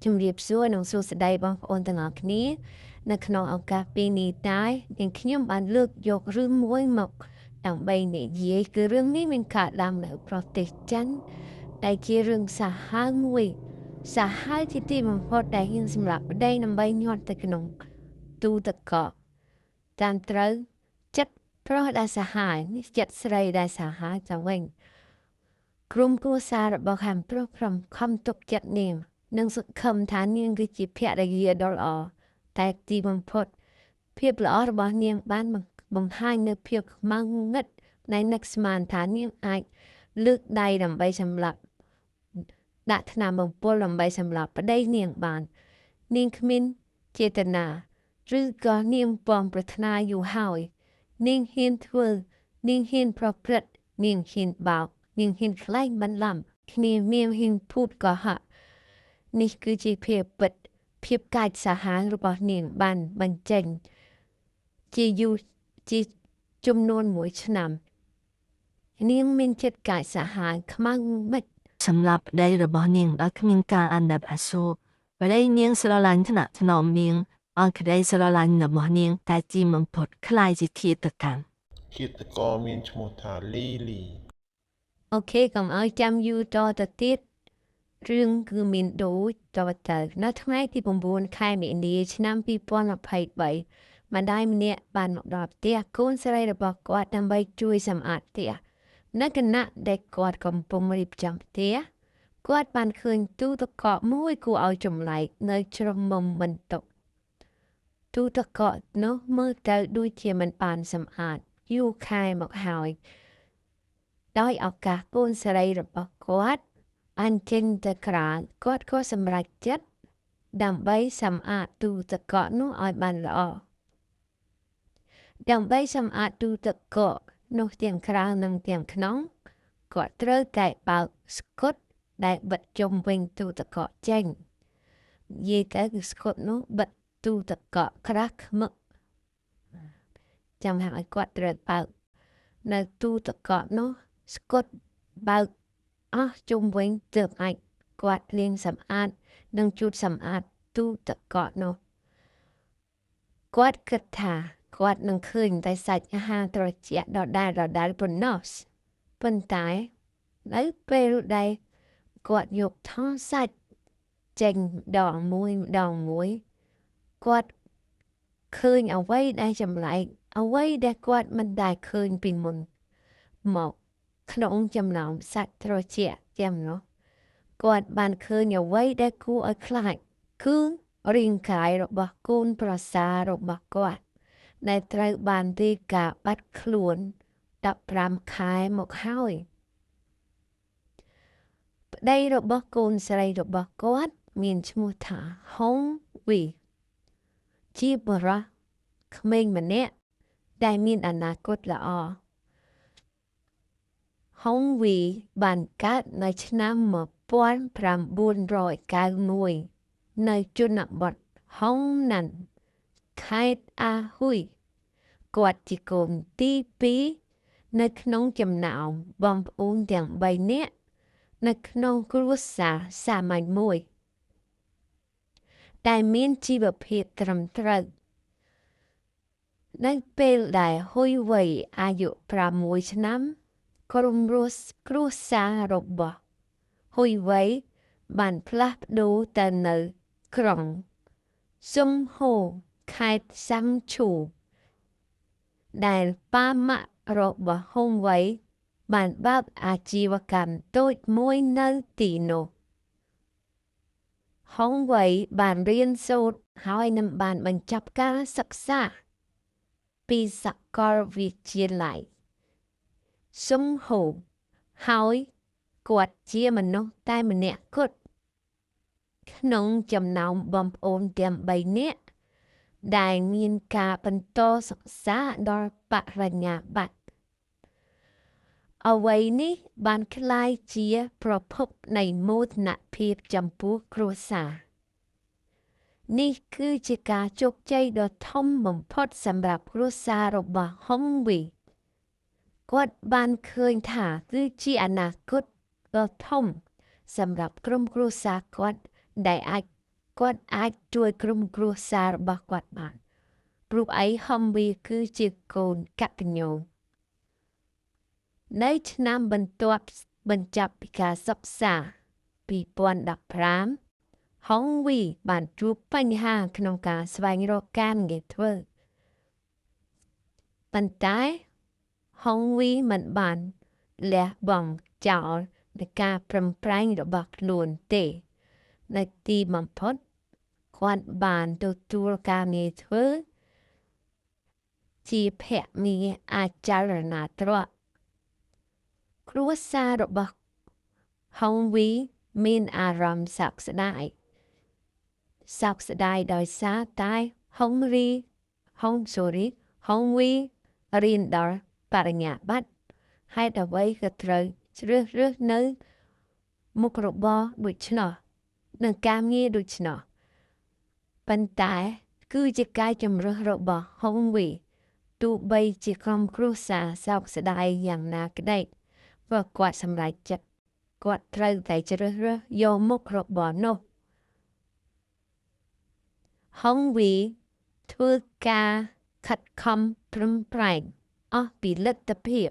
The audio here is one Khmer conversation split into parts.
ជំរាបសួរនិងសួស្តីបងប្អូនទាំងអស់គ្នានៅក្នុងឱកាសពេលនេះដែរនាងខ្ញុំបានលើកយករឿងមួយមកដើម្បីនិយាយគឺរឿងនេះមានកើតឡើងនៅប្រទេសចិនដែលជារឿងសាហាវមួយសាហាវជាទីបំផុតដែលហ៊ានសម្រាប់ប្តីដើម្បីញាត់ទៅក្នុងទូទឹកកកតាមត្រូវចិត្តប្រុសដែលសាហាវនេះចិត្តស្រីដែលសាហាវទៅវិញក្រុមគ្រួសាររបស់ខាងប្រុសខំទុកចិត្តនាងនិងសង្ឃឹមថានាងគឺជាភរិយាដ៏ល្អតែទីបំផុតភាពល្អរបស់នាងបានបង្ហាញនូវភាពខ្មៅងងឹតនៃនឹកស្មានថានាងអាចលើកដៃដើម្បីសម្លាប់ដាក់ថ្នាំបំពុលដើម្បីសម្លាប់ប្តីនាងបាននាងគ្មានចេតនាឬក៏នាងពំប្រាថ្នាយូរហើយនាងហ៊ានធ្វើនាងហ៊ានប្រព្រឹត្តនាងហ៊ានបោកនាងហ៊ានខ្លែងបន្លំគ្នាមានហ៊ានพูดក៏ហកនេះគឺជាភាពកាចសាហាវរបស់នាងបានបញ្ចេញជាចំនួន1ឆ្នាំនាងមានចិត្តកាចសាហាវខ្មៅមិនសម្រាប់ប្តីរបស់នាងដែលគ្មានការអាណិតអាសូរប្តីនាងស្រឡាញ់ថ្នាក់ថ្នមនាងអរក្តីស្រឡាញ់របស់នាងតែទីបំផុតខ្លាយជាឃាតកម្មឃាតករមានឈ្មោះថាលីអូខេកុំឲ្យចាំយូរតទៅទៀតរឿងគឺមានដូចតទៅនៅថ្ងៃទី9ខែមីនាឆ្នាំ2023ម្ដាយម្នាក់បានមកដល់ផ្ទះកូនស្រីរបស់គាត់ដើម្បីជួយសម្អាតផ្ទះនៅគណៈដែលគាត់កំពុងរៀបចំផ្ទះគាត់បានឃើញទូទឹកកកមួយគួរឲ្យចម្លែកនៅជ្រុងមុំបន្ទប់ទូទឹកកកនោះមើលទៅដូចជាមិនបានសម្អាតយូរខែមកហើយដោយឱកាសកូនស្រីរបស់គាត់អញ្ជើញទៅក្រៅគាត់ក៏សម្រេចចិត្តដើម្បីសម្អាតទូទឹកកកនោះឲ្យបានល្អដើម្បីសម្អាតទូទឹកកកនោះទាំងក្រៅនិងទាំងក្នុងគាត់ត្រូវតែបើកស្កុតដែលបិទជុំវិញទូទឹកកកចេញនិយាយទៅគឺស្កុតនោះបិទទូទឹកកកក្រាស់ខ្មឹកចាំថាឲ្យគាត់ត្រូវបើកនៅទូទឹកកកនោះស្កុតបើកអស់ជុំវិញទើបអាចគាត់លាងសម្អាតនិងជូតសម្អាតទូទឹកកកនោះគាត់គិតថាគាត់នឹងឃើញតែសាច់អាហារត្រជាក់ដដែលប៉ុណ្ណោះប៉ុន្តែនៅពេលដែលគាត់យកថងសាច់ចេញម្ដងមួយគាត់ឃើញអ្វីដែលចម្លែកអ្វីដែលគាត់មិនដែលឃើញពីមុនមកក្នុងចំណោមសាច់ត្រជាក់ទាំងនោះគាត់បានឃើញអ្វីដែលគួរឲ្យខ្លាចគឺរាងកាយរបស់កូនប្រសាររបស់គាត់ដែលត្រូវបានរាយការណ៍បាត់ខ្លួន15ខែមកហើយប្តីរបស់កូនស្រីរបស់គាត់មានឈ្មោះថាហុងវីជាបុរសក្មេងម្នាក់ដែលមានអនាគតល្អហុងវីបានកើតនៅឆ្នាំ1991នៅជនបទហុងណាន់ខេត្តអាហ៊ុយគាត់ជាកូនទី2នៅក្នុងចំណោមបងប្អូនទាំង3នាក់នៅក្នុងគ្រួសារសាមញ្ញមួយតែមានជីវភាពត្រឹមត្រូវនៅពេលដែលហ៊ុយវ័យអាយុ6ឆ្នាំក្រុមគ្រួសាររបស់ហ៊ុយវ័យបានផ្លាស់ប្ដូរទៅនៅក្រុងស៊ុំហូខេត្តសាំឈូដែលប៉ាម៉ាក់របស់ហ៊ុងវ័យបានបើកអាជីវកម្មតូចមួយនៅទីនោះហុងវ័យបានរៀនសូត្រហើយនឹងបានបញ្ចប់ការសិក្សាពីសាកលវិទ្យាល័យស៊ុំហូហើយគាត់ជាមនុស្សតែម្នាក់គត់ក្នុងចំណោមបងប្អូនទាំង3នាក់ដែលមានការបន្តសិក្សាដល់បរិញ្ញាបត្រអ្វីនេះបានក្លាយជាប្រភពនៃមោទនភាពចំពោះគ្រួសារនេះគឺជាការជោគជ័យដ៏ធំបំផុតសម្រាប់គ្រួសាររបស់ហុងវីគាត់បានឃើញថាគឺជាអនាគតដ៏ធំសម្រាប់ក្រុមគ្រួសារគាត់ដែលអាច គាត់អាចជួយក្រុមគ្រួសាររបស់គាត់បានព្រោះឯហំវីគឺជាកូនកតញ្ញូនៅឆ្នាំបន្ទាប់បញ្ចប់ពីការសិក្សា2015ហុងវីបានជួបបញ្ហាក្នុងការស្វែងរកការងារធ្វើប៉ុន្តែហុងវីមិនបានលះបង់ចោលនៃការប្រឹងប្រែងរបស់ខ្លួនទេនៅទីបំផុតគាត់បានទទួលការងារធ្វើជាភរិយាអាចារ្យណាទ្រព្យគ្រួសាររបស់ហុងវីមានអារម្មណ៍សោកស្ដាយដោយសារតែហុងវីរៀនដល់បរិញ្ញាបត្រហេតុអ្វីក៏ត្រូវជ្រើសរើសនៅមុខរបរដូច្នោះនឹងការងារដូច្នោះប៉ុន្តែគឺជាការជំរើសរបស់ហុងវីទោះបីជាក្រុមគ្រួសារសោកស្ដាយយ៉ាងណាក្តីព្រោះគាត់សម្រេចចិត្តគាត់ត្រូវតែជ្រើសរើសយកមុខរបរនោះហុងវីធ្វើការខិតខំប្រឹងប្រែងអស់ពីលទ្ធភាព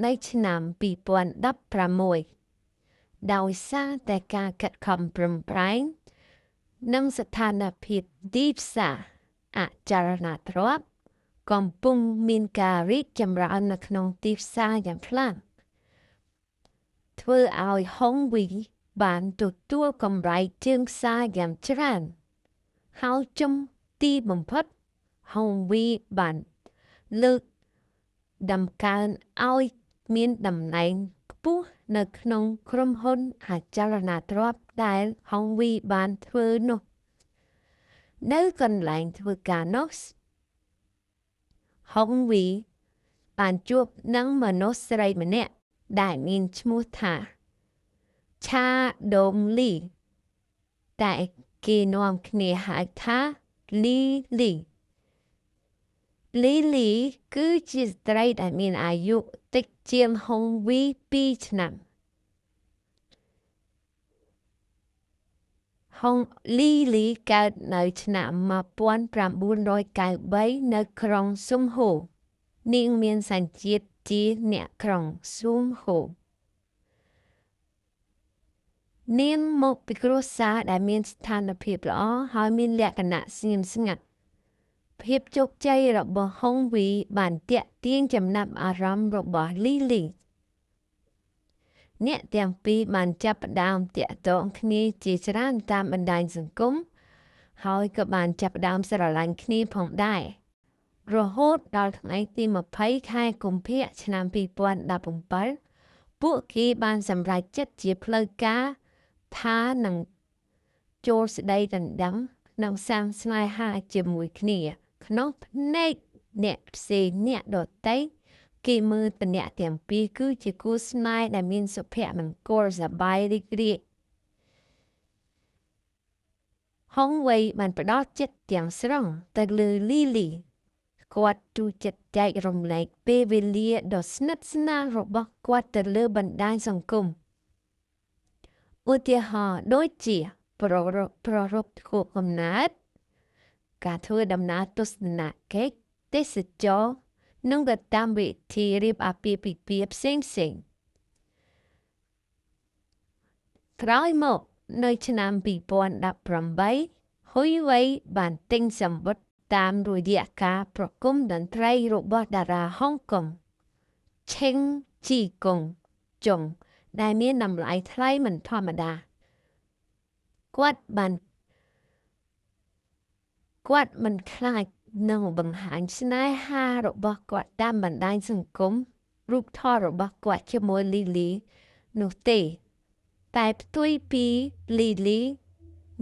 នៅឆ្នាំ2016ដោយសារតែការខិតខំប្រឹងប្រែងនិងស្ថានភាពទីផ្សារអចលនទ្រព្យកំពុងមានការរីកចម្រើននៅក្នុងទីផ្សារយ៉ាងខ្លាំងធ្វើឲ្យហុងវីបានទទួលកម្រៃជើងសារយ៉ាងច្រើនហើយចំទីបំផុតហុងវីបានលើកដំកើងឲ្យមានតំណែងខ្ពស់នៅក្នុងក្រុមហ៊ុនអចលនទ្រព្យដែលហុងវីបានធ្វើនោះនៅកន្លែងធ្វើការនោះហុងវីបានជួបនឹងមនុស្សស្រីម្នាក់ដែលមានឈ្មោះថាឆាដូងលីតែគេនាំគ្នាហៅថាលីលីគឺជាស្ត្រីដែលមានអាយុតិចជាងហុងវី2ឆ្នាំលីកើតនៅឆ្នាំ1993នៅក្រុងស៊ុំហូនាងមានសញ្ជាតិជាអ្នកក្រុងស៊ុំហូនាងមកពីគ្រួសារដែលមានស្ថានភាពល្អហើយមានលក្ខណៈស្ងៀមស្ងាត់ភាពជោគជ័យរបស់ហុងវីបានទាក់ទាញចំណាប់អារម្មណ៍របស់លីអ្នកទាំងពីរបានចាប់ផ្ដើមទាក់ទងគ្នាជាច្រើនតាមបណ្ដាញសង្គមហើយក៏បានចាប់ផ្ដើមស្រឡាញ់គ្នាផងដែររហូតដល់ថ្ងៃទី20ខែកុម្ភៈឆ្នាំ2017ពួកគេបានសម្រេចចិត្តជាផ្លូវការថានឹងចូលស្ដីដណ្ដឹងក្នុងសាមស្នេហាជាមួយគ្នាក្នុងភ្នែកអ្នកផ្សេងអ្នកដទៃគេមើលតអ្នកទាំងពីរគឺជាគូស្នេហ៍ដែលមានសុភមង្គលសប្បាយរីករាយហុងវៃបានផ្ដោតចិត្តទាំងស្រុងទៅលើលីគាត់ទូចិត្តចែករំលែកពេលវេលាដ៏ស្និទ្ធស្នាលរបស់គាត់ទៅលើបណ្ដាញសង្គមឧទាហរណ៍ដូចជាប្ររពខួបកំណើតការធ្វើដំណើរទស្សនកិច្ចទេសចរណ៍និងកម្មវិធីរៀបអាពាហ៍ពិពាហ៍ផ្សេងក្រោយមកនៅឆ្នាំ2018ហ៊ុយវៃបានទិញសម្បត្តិតាមរយៈការប្រគំតន្ត្រីរបស់តារាហុងកុងឆេងជីកុងចុងដែលមានតម្លៃថ្លៃមិនធម្មតាគាត់មិនខ្លាចនឹងបង្ហាញស្នេហារបស់គាត់តាមបណ្ដាញសង្គមរូបថតរបស់គាត់ជាមួយលីនោះទេតែផ្ទុយពីលី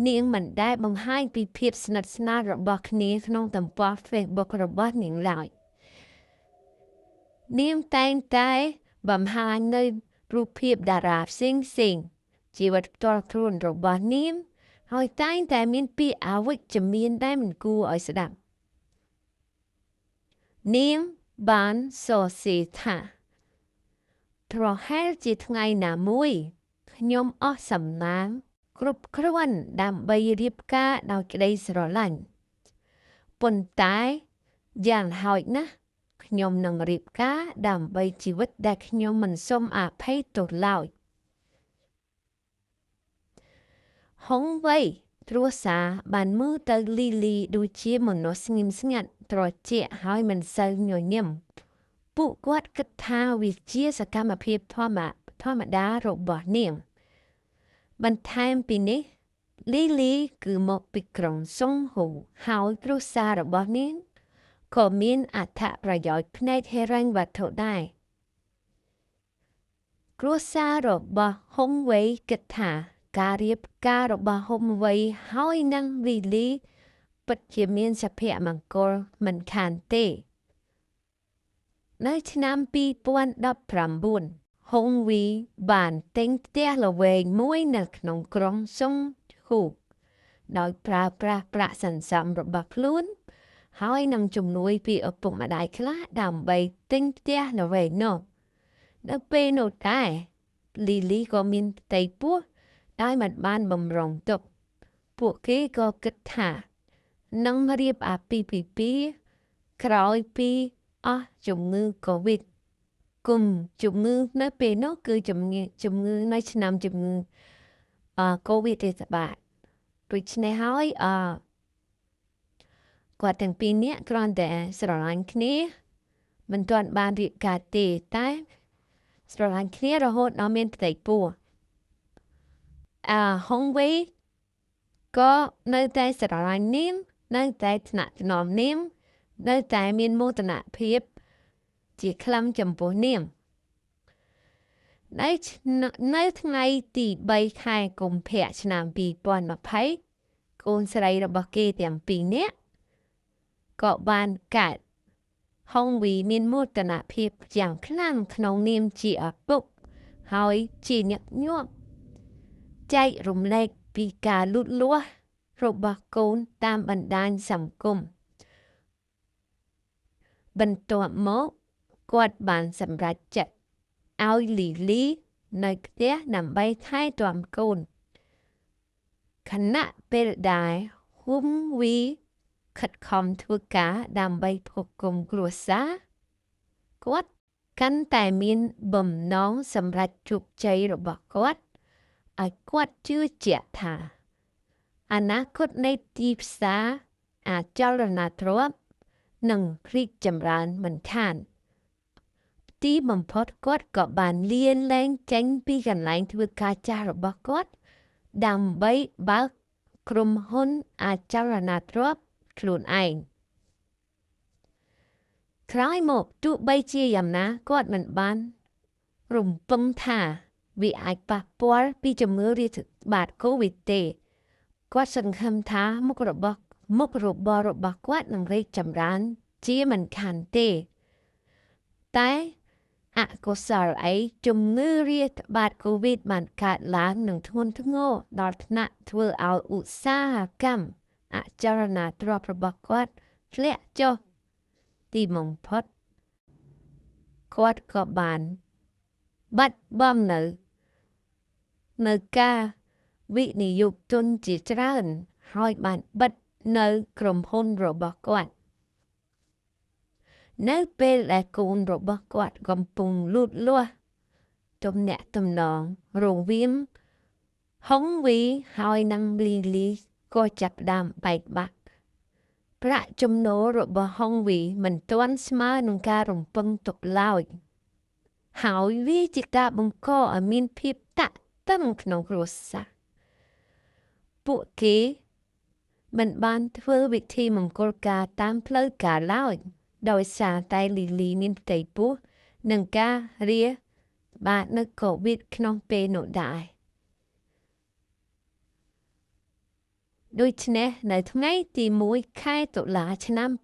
នាងមិនដែលបង្ហាញពីភាពស្និទ្ធស្នាលរបស់គ្នាក្នុងទំព័រ Facebook របស់នាងឡើយនាងតែងតែបង្ហាញនៅរូបភាពតារាផ្សេងជីវិតផ្ទាល់ខ្លួនរបស់នាងហើយតែងតែមានពាក្យអវិជ្ជមានដែលមិនគួរឲ្យស្ដាប់នាងបានសរសេរថាប្រហែលជាថ្ងៃណាមួយខ្ញុំអស់សំណាង គ្រប់គ្រាន់ដើម្បីរៀបការដោយក្តីស្រឡាញ់ប៉ុន្តែយ៉ាងហោចណាស់ខ្ញុំនឹងរៀបការដើម្បីជីវិតដែលខ្ញុំមិនសូមអភ័យទោសឡើយហុងវៃទ្រសាបានមើលទៅលីលីដូចជាមនុស្សស្ងៀមស្ងាត់ត្រជាក់ហើយមិនសូវញញឹមពួកគាត់គិតថាវាជាសកម្មភាពធម្មតារបស់នាងបន្ថែមពីនេះលីលីគឺមកពីក្រុងសុងហ៊ូហើយទ្រសាររបស់នាងក៏មានអត្ថប្រយោជន៍ផ្នែកហិរញ្ញវត្ថុដែរគ្រួសាររបស់ហុងវៃគិតថាការរៀបការរបស់ហុងវៃហើយនឹងលីលីពិតជាមានសុភមង្គលមិនខានទេនៅឆ្នាំ2019ហុងវីបានទិញផ្ទះល្វែងមួយនៅក្នុងក្រុងសុងហ៊ូដោយប្រើប្រាស់ប្រាក់សន្សំរបស់ខ្លួនហើយនឹងជំនួយពីឪពុកម្ដាយខ្លះដើម្បីទិញផ្ទះល្វែងនោះនៅពេលនោះដែរលីលីក៏មានផ្ទៃពោះដោយមិនបានបំរុងទុកពួកគេក៏គិតថានឹងរៀបអាពាហ៍ពិពាហ៍ក្រោយពីអស់ជំងឺ COVID គុំជំងឺនៅពេលនោះគឺជំងឺនៅឆ្នាំជំងឺCOVID ទេបាទដូច្នេះហើយគាត់ទាំងពីរនាក់គ្រាន់តែស្រឡាញ់គ្នាមិនទាន់បានរៀបការទេតែស្រឡាញ់គ្នារហូតដល់មានផ្ទៃពោះហុងវៃក៏នៅតែស្រឡាញ់នាងនៅតែថ្នាក់ថ្នមនាងនៅតែមានមោទនភាពជាខ្លាំងចំពោះនាងនៅថ្ងៃទី3ខែកុម្ភៈឆ្នាំ2020កូនស្រីរបស់គេទាំងពីរនាក់ក៏បានកើតហុងវីមានមោទនភាពយ៉ាងខ្លាំងក្នុងនាមជាឪពុកហើយជាញឹកញាប់ចែករំលែកពីការលូតលាស់របស់កូនតាមបណ្ដាញសង្គមបន្ទាប់មកគាត់បានសម្រេចចិត្តឲ្យលីលីនៅផ្ទះដើម្បីថែទាំកូនខណៈពេលដែលហុងវីខិតខំធ្វើការដើម្បីផ្គត់ផ្គង់គ្រួសារគាត់កាន់តែមានបំណងសម្រាប់ជោគជ័យរបស់គាត់ឲ្យគាត់ជឿជាក់ថាអនាគតនៃទីផ្សារអចលនទ្រព្យនឹងរីកចម្រើនមិនខានទីបំផុតគាត់ក៏បានលាលែងចេញពីកន្លែងធ្វើការចាស់របស់គាត់ដើម្បីបើកក្រុមហ៊ុនអចលនទ្រព្យខ្លួនឯងក្រោយមកទោះបីជាយ៉ាងណាគាត់មិនបានរំពឹងថាវាអាចប៉ះពាល់ពីជំងឺរាតត្បាត COVID ទេគាត់សង្ឃឹមថាមុខរបររបស់គាត់នឹងរីកចម្រើនជាមិនខានទេតែអកុសលអីជំងឺរាតត្បាត COVID បានកើតឡើងនឹងធ្ងន់ធ្ងរដល់ថ្នាក់ធ្វើឲ្យឧស្សាហកម្មអចលនទ្រព្យរបស់គាត់ធ្លាក់ចុះទីបំផុតគាត់ក៏បានបាត់បង់នៅការវិនិយោគទុនជាច្រើនហើយបានបិទនៅក្រុមហ៊ុនរបស់គាត់នៅពេលដែលកូនរបស់គាត់កំពុងលូតលាស់ទំនាក់ទំនងរវាងហុងវីហើយនិងលីលីក៏ចាប់ផ្ដើមបែកបាក់ប្រាក់ចំណូលរបស់ហុងវីមិនទាន់ស្មើនឹងការរំពឹងទុកឡើយហើយវាជាការបង្កឲ្យមានភាពតាក់ទងក្នុងគ្រួសារពួកគេមិនបានធ្វើវិធីមង្គលការតាមផ្លូវការឡើយដោយសារតែលីលីមានផ្ទៃពោះនិងការរាបាតនៅកូវីដក្នុងពេលនោះដែរដូច្នេះនៅថ្ងៃទី1ខែតុលាឆ្នាំ2020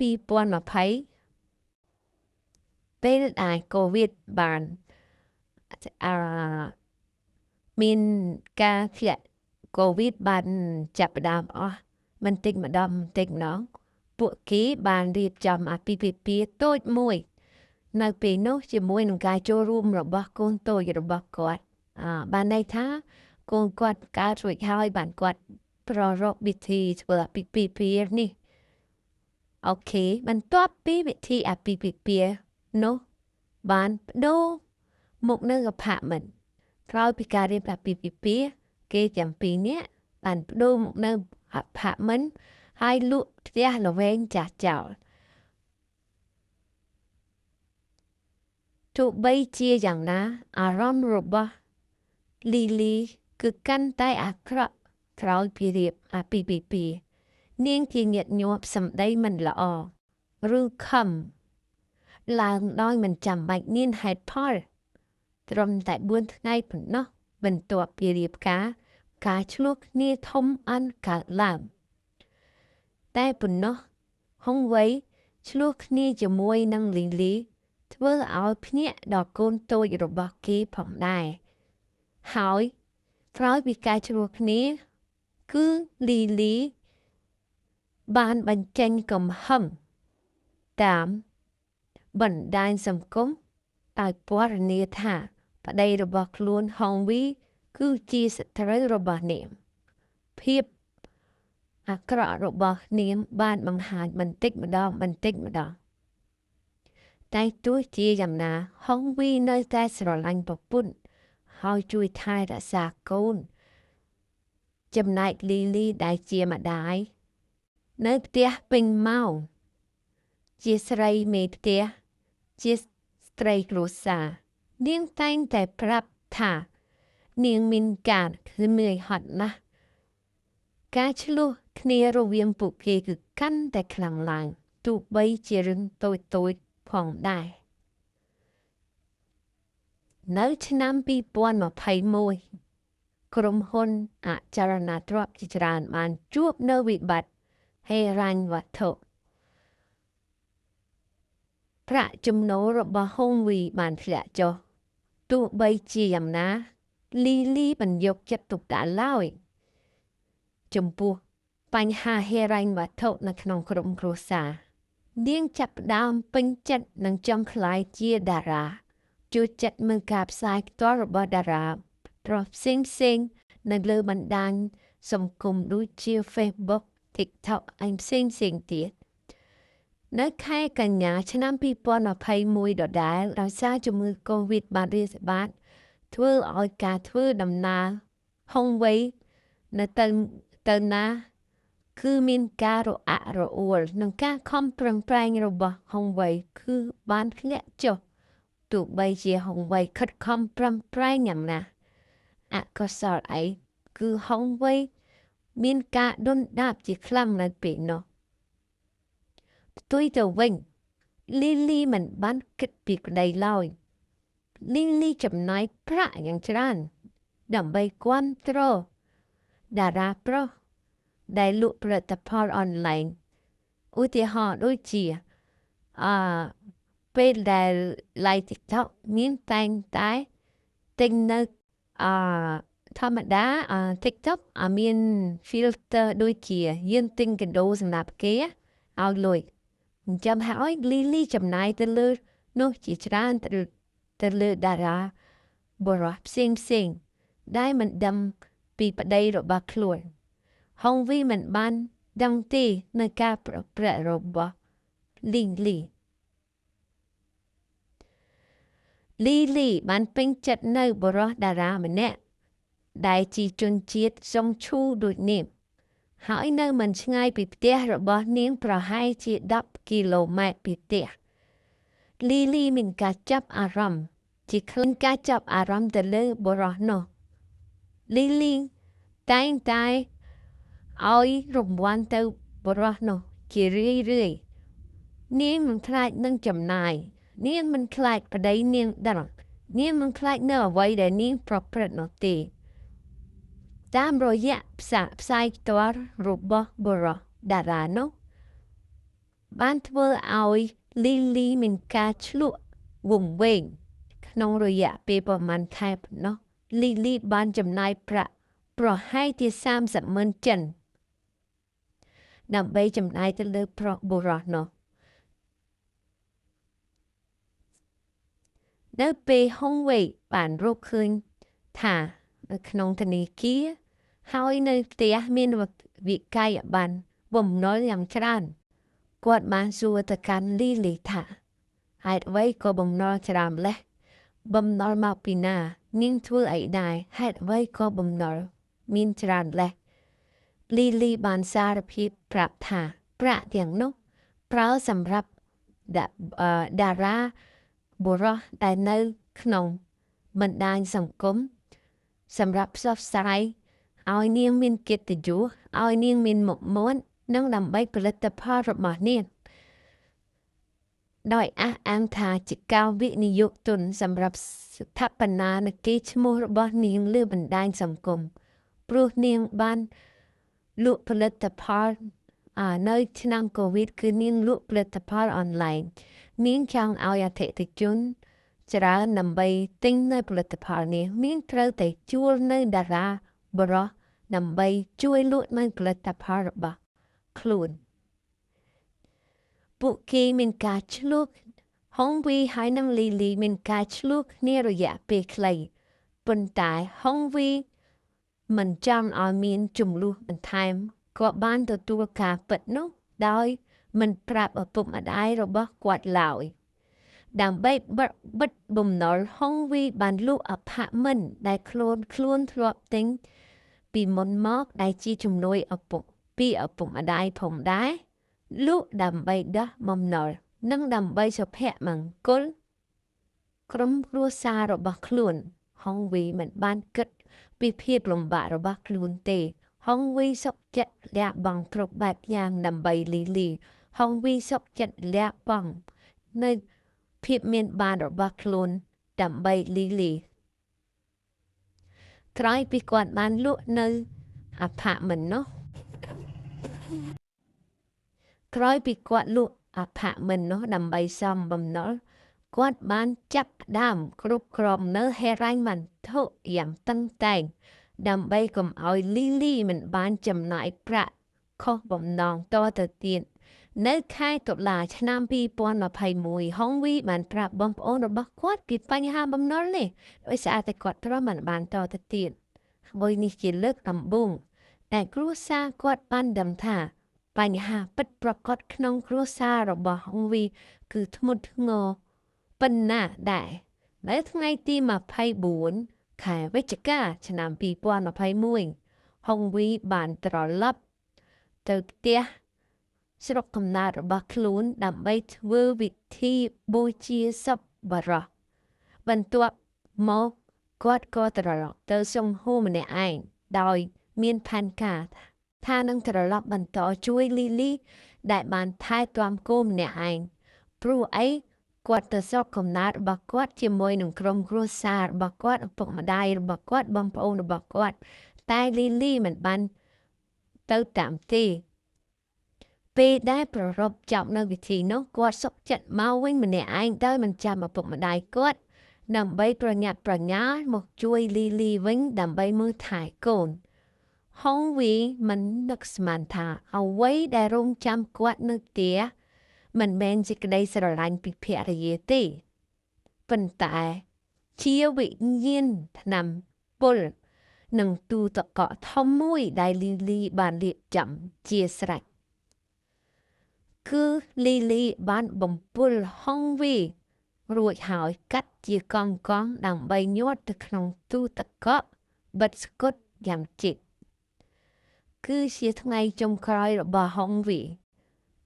ពេលដែលកូវីដបានមានការធ្លាក់កូវីដបានចាប់ផ្ដើមអស់បន្តិចម្ដងពួកគេបានរៀបចំអាពាហ៍ពិពាហ៍តូចមួយនៅពេលនោះជាមួយនឹងការចូលរួមរបស់កូនតូចរបស់គាត់បានន័យថា កូនគាត់កើតរួចហើយបានគាត់ប្រារព្ធពិធីធ្វើអាពាហ៍ពិពាហ៍នេះអូខេបន្ទាប់ពីពិធីអាពាហ៍ពិពាហ៍នោះបានបដូរមកនៅ apartment ក្រោយពីការរៀបអាពាហ៍ពិពាហ៍គេទាំងពីរនាក់បានបដូរមកនៅ apartment ហើយលក់ផ្ទះល្វែងចាស់ចោលទោះបីជាយ៉ាងណាអារម្មណ៍របស់ Lily គឺកាន់តែអាក្រក់ក្រោយពីរៀបអាពាហ៍ពិពាហ៍នាងជាញាតិញប់សម្ដីមិនល្អឬខំឡើងដោយមិនចាំបាច់មានហេតុផលត្រឹមតែ4ថ្ងៃប៉ុណ្ណោះបន្ទាប់ពីរៀបការឆ្លោះគ្នាធំអន់កើតឡើងតែប៉ុណ្ណោះហុងវៃឆ្លោះគ្នាជាមួយនឹង Lily ធ្វើឲ្យភ្ញាក់ដល់កូនតូចរបស់គេផងដែរហើយក្រោយពីការឆ្លោះគ្នាគឺ Lily បានបញ្ចេញកំហឹងតាមបណ្ដាញសង្គមដោយពណ៌នាថាប្តីរបស់ខ្លួនហុងវីគឺជាសត្រូវរបស់នាងភាពអាក្រក់របស់នាងបានបង្ហាញបន្តិចម្ដងតែទោះជាយ៉ាងណាហុងវីនៅតែស្រឡាញ់ប្រពន្ធហើយជួយថែរក្សាកូនចំណែក Lily ដែលជាម្ដាយនៅផ្ទះពេញម៉ោងជាស្រីមេផ្ទះជាស្ត្រីគ្រួសារនាងតែងតែប្រាប់ថានាងមានការគឺមានហត់ណាស់ការឆ្លោះគ្នារវាងពួកគេគឺកាន់តែខ្លាំងឡើងទោះបីជារឿងតូចផងដែរនៅឆ្នាំ2021ក្រុមហ៊ុនអចលនទ្រព្យជាច្រើនបានជួបនៅវិបត្តិហិរញ្ញវត្ថុប្រាក់ចំណូលរបស់ហុងវីបានធ្លាក់ចុះទោះបីជាយ៉ាងណា Lily មិនយកចិត្តទុកដាក់ឡើយចំពោះបញ្ហាហិរញ្ញវត្ថុនៅក្នុងក្រុមគ្រួសារនាងចាប់ផ្ដើមពេញចិត្តនឹងចង់ក្លាយជាតារាចូលចិត្តមើលការផ្សាយផ្ទាល់របស់តារាប្រផ្សេងនៅលើបណ្ដាញសង្គមដូចជា Facebook TikTok ហើយផ្សេងទៀតនៅខែកញ្ញាឆ្នាំ2021ដដែលដោយសារជំងឺ COVID បានរាតត្បាតធ្វើឲ្យការធ្វើដំណើរហុងវៃនៅទៅណាគឺមានការរអាក់រអួលនិងការខំប្រឹងប្រែងរបស់ហុងវៃគឺបានធ្លាក់ចុះទោះបីជាហុងវៃខិតខំប្រឹងប្រែងយ៉ាងណាអកុសលអីគឺហុងវៃមានការដុនដាបជាខ្លាំងនៅពេលនោះផ្ទុយទៅវិញ Lily មិនបានគិតពីក្តីឡើយ Lily ចំណាយប្រាក់យ៉ាងច្រើនដើម្បីគាំទ្រតារាប្រុសដែលលក់ផលិតផលអនឡាញឧទាហរណ៍ដូចជាពេលដែល Live TikTok មានតែងតែទិញនៅធម្មតា TikTok មាន filter ដូចជាយើងទិញកាដូសម្រាប់គេឲ្យលុយអញ្ចឹងហើយ Lily ចំណាយទៅលើនោះជាច្រើនទៅលើតារាបរិះផ្សេងដែលមិនដឹងពីប្តីរបស់ខ្លួនហុងវីមិនបានដឹងទេនៅការប្រព្រឹត្តរបស់ Lily បានពេញចិត្តនៅបរិះតារាម្នាក់ដែលជាជនជាតិសុងឈូដូចនាងហើយនៅមិនឆ្ងាយពីផ្ទះរបស់នាងប្រហែលជា10គីឡូម៉ែត្រពីផ្ទះ Lily មានការចាប់អារម្មណ៍ទៅលើបរិះនោះ Lily តែងតែឲ្យរង្វាន់ទៅបរិះនោះជារឿយនាងមិនខ្លាចនឹងចំណាយនាងមិនខ្លាចប្តីនាងដឹងនាងមិនខ្លាចនៅអ្វីដែលនាងប្រព្រឹត្តនោះទេតាមរយៈផ្សាយផ្ទាល់របស់បរិះតារានោះបានធ្វើឲ្យ Lily មានការឆ្លក់វង្វេងក្នុងរយៈពេលប្រហែលខែប៉ុណ្ណោះ Lily បានចំណាយប្រាក់ប្រហែលជា30,000 ចិនដើម្បីចំណាយទៅលើបុរសនោះនៅពេលហុងវៃបានរកឃើញថា នៅក្នុងធនាគារហើយនៅផ្ទះមានវិក័យប័ណ្ណបំណុលយ៉ាងច្រើនគាត់បានសួរទៅកាន់លីលីថាហេតុអ្វីក៏បំណុលច្រើនម្ល៉េះបំណុលមកពីណានាងធ្វើអីដែរហេតុអ្វីក៏បំណុលមានច្រើនម្ល៉េះលីលីបានសារភាពប្រាប់ថាប្រាក់ទាំងនោះប្រើសម្រាប់តារាបុរសដែលនៅក្នុងបណ្ដាញសង្គមសម្រាប់ផ្សព្វផ្សាយឲ្យនាងមានកិត្តិយសឲ្យនាងមានមុខមាត់និងដើម្បីផលិតផលរបស់នាងដោយអះអាងថាជាការវិនិយោគទុនសម្រាប់ស្ថាបនានៃកេរ្តិ៍ឈ្មោះរបស់នាងលើបណ្ដាញសង្គមព្រោះនាងបានលក់ផលិតផលនៅឆ្នាំកូវីដគឺនាងលក់ផលិតផលអនឡាញនាងចង់ឲ្យអតិថិជនច្រើនដើម្បីទិញនៅផលិតផលនេះនាងត្រូវតែជួលនៅតារាបុរសដើម្បីជួយលក់នៅផលិតផលរបស់ខ្លួនពួកគេមានការឆ្លោះហុងវីហើយនិងលីលីមានការឆ្លោះគ្នារយៈពេលខ្លីប៉ុន្តែហុងវីមិនចាំឲ្យមានចំនួនបន្ថែមក៏បានទទួលការពិតនោះដោយមិនប្រាប់ឪពុកម្ដាយរបស់គាត់ឡើយដើម្បីបិទបំណុលហុងវីបានលក់អាផាតមិនដែលខ្លួនធ្លាប់ទិញពីមុនមកដែលជាជំនួយឪពុកម្ដាយផងដែរលក់ដើម្បីដោះបំណុលនិងដើម្បីសុភមង្គលក្រុមគ្រួសាររបស់ខ្លួនហុងវីមិនបានគិតពីភាពលំបាករបស់ខ្លួនទេហុងវីសុខចិត្តលះបង់គ្រប់បែបយ៉ាងដើម្បីលីលីហុងវីសុខចិត្តលះបង់នៅភាពមានបានរបស់ខ្លួនដើម្បីលីលីក្រោយពីគាត់បានលក់នៅអាផាតមិននោះដើម្បីសំបំណុលគាត់បានចាប់ផ្ដើមគ្រប់គ្រងនៅហិរញ្ញវត្ថុយ៉ាងតឹងតែងដើម្បីកុំឲ្យលីលីមិនបានចំណាយប្រាក់ខុសបំណងតទៅទៀតនៅខែតុលាឆ្នាំ2021ហុងវីបានប្រាប់បងប្អូនរបស់គាត់ពីបញ្ហាបំណុលនេះដោយសារតែគាត់ទ្រាំមិនបានតទៅទៀតហើយនេះជាលើកដំបូងតែគ្រួសារគាត់បានដឹងថាបញ្ហាពិតប្រាកដក្នុងគ្រួសាររបស់ហុងវីគឺធ្ងន់ធ្ងរប៉ុណ្ណាដែរនៅថ្ងៃទី24ខែវិច្ឆិកាឆ្នាំ2021ហុងវីបានត្រឡប់ទៅផ្ទះស្រុកកំណើតរបស់ខ្លួនដើម្បីធ្វើពិធីបូជាសពបរោះបន្ទាប់មកគាត់ក៏ត្រឡប់ទៅសង្ហូម្នាក់ឯងដោយមានផែនការថានឹងត្រឡប់បន្តជួយលីលីដែលបានថែទាំគោម្នាក់ឯងព្រោះអីគាត់ទៅស្រុកកំណើតរបស់គាត់ជាមួយនឹងក្រុមគ្រួសាររបស់គាត់ឪពុកម្ដាយរបស់គាត់បងប្អូនរបស់គាត់តែលីលីមិនបានទៅតាមទេពេលដែលប្ររពចប់នៅពិធីនោះគាត់សុខចិត្តមកវិញម្នាក់ឯងដោយមិនចាំឪពុកម្ដាយគាត់ដើម្បីប្រញាប់ប្រញាល់មកជួយលីលីវិញដើម្បីមើលថែកូនហុងវីមិននឹកស្មានថាអ្វីដែលរងចាំគាត់នៅផ្ទះមិនមែនជាក្តីស្រឡាញ់ពីភរិយាទេប៉ុន្តែជាវិញ្ញាណថ្នាំពុលនិងទូតកកធំមួយដែលលីលីបានរៀបចំជាស្រេចគឺលីលីបានបំពុលហុងវីរួចហើយកាត់ជាកង់ដើម្បីញាត់ទៅក្នុងទូតកកបិទស្កុតយ៉ាងជិតគឺជាថ្ងៃចុងក្រោយរបស់ហុងវី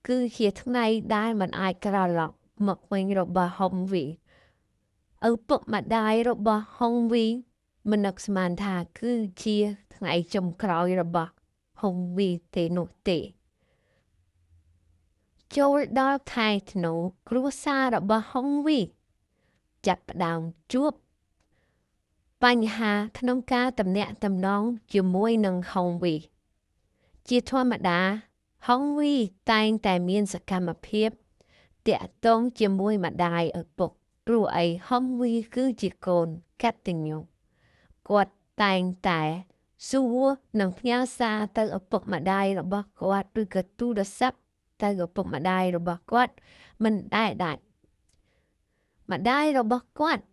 គឺជាថ្ងៃដែលមិនអាចក្រឡប់មកវិញរបស់ហុងវីឪពុកម្ដាយរបស់ហុងវីមិននឹកស្មានថាគឺជាថ្ងៃចុងក្រោយរបស់ហុងវីទេនោះទេចូលដល់ខែធ្នូគ្រួសាររបស់ហុងវីចាប់ផ្ដើមជួបបញ្ហាក្នុងការទំនាក់ទំនងជាមួយនឹងហុងវីជាធម្មតាហុងវីតែងតែមានសកម្មភាពតាក់ទងជាមួយម្ដាយឪពុកព្រោះអីហុងវីគឺជាកូនកតញ្ញូគាត់តែងតែសួរនិងផ្ញើសារទៅឪពុកម្ដាយរបស់គាត់ឬក៏ទូរស័ព្ទទៅឪពុកម្ដាយរបស់គាត់មិនដែរដាច់ម្ដាយរបស់គាត់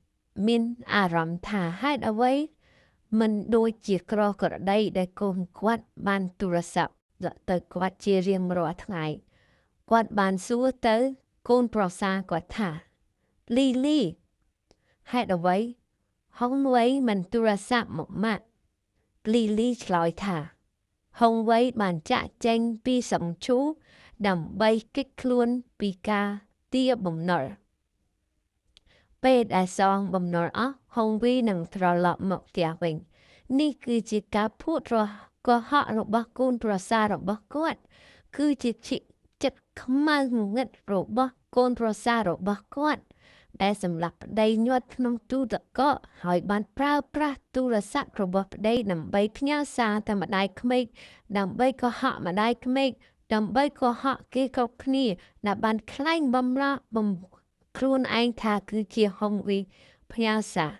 មានអារម្មណ៍ថាហេតុអ្វី មិនដូចជាក្រក្រដីដែលកូនគាត់បានទូរស័ព្ទទៅគាត់ជារៀងរាល់ថ្ងៃគាត់បានសួរទៅកូនប្រសារគាត់ថាលីលីហេតុអ្វីហុងវៃមិនទូរស័ព្ទមកម៉ាក់លីលីឆ្លើយថាហុងវៃបានចាក់ចេញពីសង្ឈូដើម្បីគេចខ្លួនពីការទាបំណុលពេលដែលសងបំណុលអស់ហុងវីនឹងត្រឡប់មកផ្ទះវិញនេះគឺជាការพูดកុហករបស់កូនប្រសាររបស់គាត់គឺជាចិត្តខ្មៅងងឹតរបស់កូនប្រសាររបស់គាត់ដែលសម្រាប់ប្តីញាត់ក្នុងទូទឹកកកហើយបានប្រើប្រាស់ទូរស័ព្ទរបស់ប្តីដើម្បីផ្ញើសារទៅម្ដាយក្មេកដើម្បីកុហកម្ដាយក្មេកដើម្បីកុហកគេគ្រប់គ្នាដែលបានខ្លែងបំខ្លួនឯងថាគឺជាហុងវីផ្ញើសារ